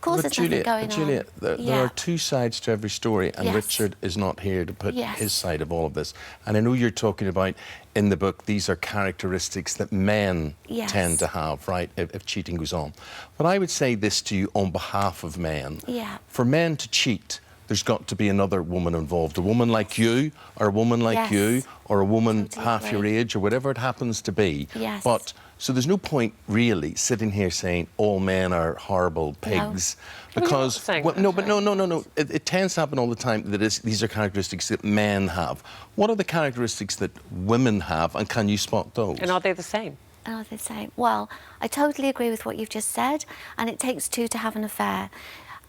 course there's nothing going on. Julia, there are two sides to every story, and Richard is not here to put his side of all of this. And I know you're talking about, in the book, these are characteristics that men tend to have, right, if cheating goes on. But I would say this to you on behalf of men. For men to cheat, there's got to be another woman involved. A woman like you, or a woman like you, or a woman half your age, or whatever it happens to be. But so there's no point really sitting here saying all men are horrible pigs, because no. It tends to happen all the time that these are characteristics that men have. What are the characteristics that women have, and can you spot those? And are they the same? Are they the same? Well, I totally agree with what you've just said, and it takes two to have an affair.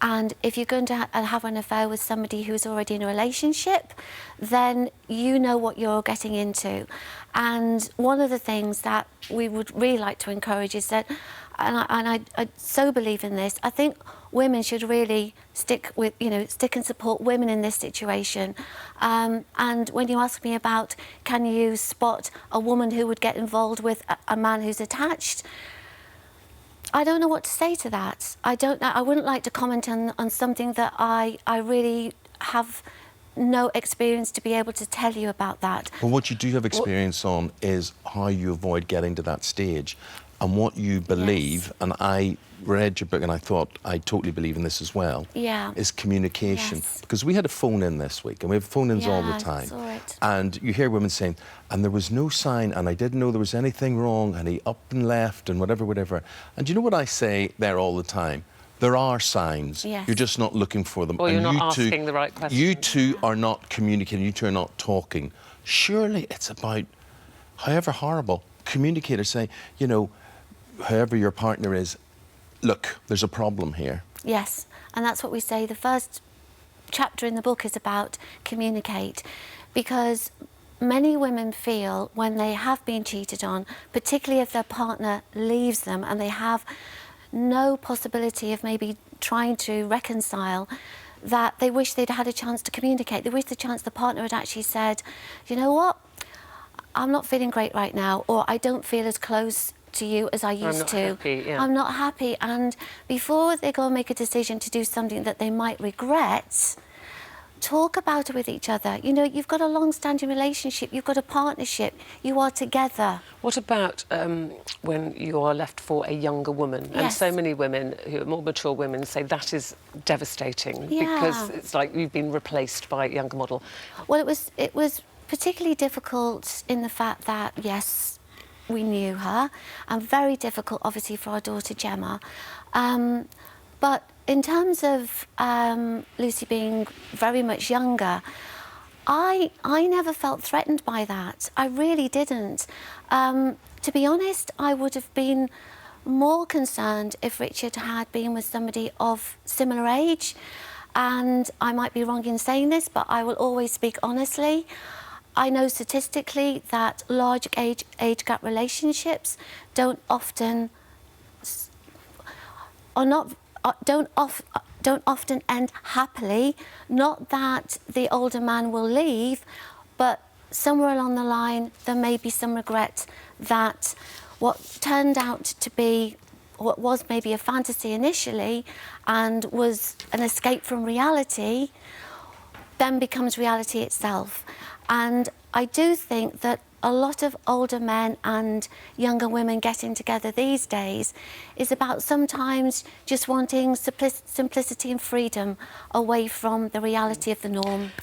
And if you're going to have an affair with somebody who's already in a relationship, then you know what you're getting into. And one of the things that we would really like to encourage is that, and I so believe in this, I think women should really stick and support women in this situation. And when you ask me about, can you spot a woman who would get involved with a man who's attached, I don't know what to say to that. I don't know. I wouldn't like to comment on something that I really have no experience to be able to tell you about that. Well, what you do have experience on is how you avoid getting to that stage, and what you believe, and I read your book and I thought I totally believe in this as well, is communication. Because we had a phone-in this week, and we have phone-ins all the time. And you hear women saying, and there was no sign, and I didn't know there was anything wrong, and he up and left, and whatever. And you know what I say there all the time? There are signs. You're just not looking for them. Or you're not asking the right questions. You two are not communicating. You two are not talking. Surely it's about, however horrible, communicators say, you know, whoever your partner is, look, there's a problem here. Yes, and that's what we say. The first chapter in the book is about communicate, because many women feel when they have been cheated on, particularly if their partner leaves them and they have no possibility of maybe trying to reconcile, that they wish they'd had a chance to communicate. They wish the partner had actually said, you know what, I'm not feeling great right now, or I don't feel as close to you as I used to. I'm not happy. And before they go and make a decision to do something that they might regret, talk about it with each other. You know, you've got a long-standing relationship, you've got a partnership, you are together. What about when you are left for a younger woman? And so many women who are more mature women say that is devastating, because it's like you've been replaced by a younger model. Well, it was particularly difficult in the fact that, yes, we knew her, and very difficult, obviously, for our daughter Gemma. But in terms of Lucy being very much younger, I never felt threatened by that. I really didn't. To be honest, I would have been more concerned if Richard had been with somebody of similar age. And I might be wrong in saying this, but I will always speak honestly. I know statistically that large age gap relationships don't often end happily. Not that the older man will leave, but somewhere along the line there may be some regret that what turned out to be what was maybe a fantasy initially and was an escape from reality then becomes reality itself. And I do think that a lot of older men and younger women getting together these days is about sometimes just wanting simplicity and freedom away from the reality of the norm.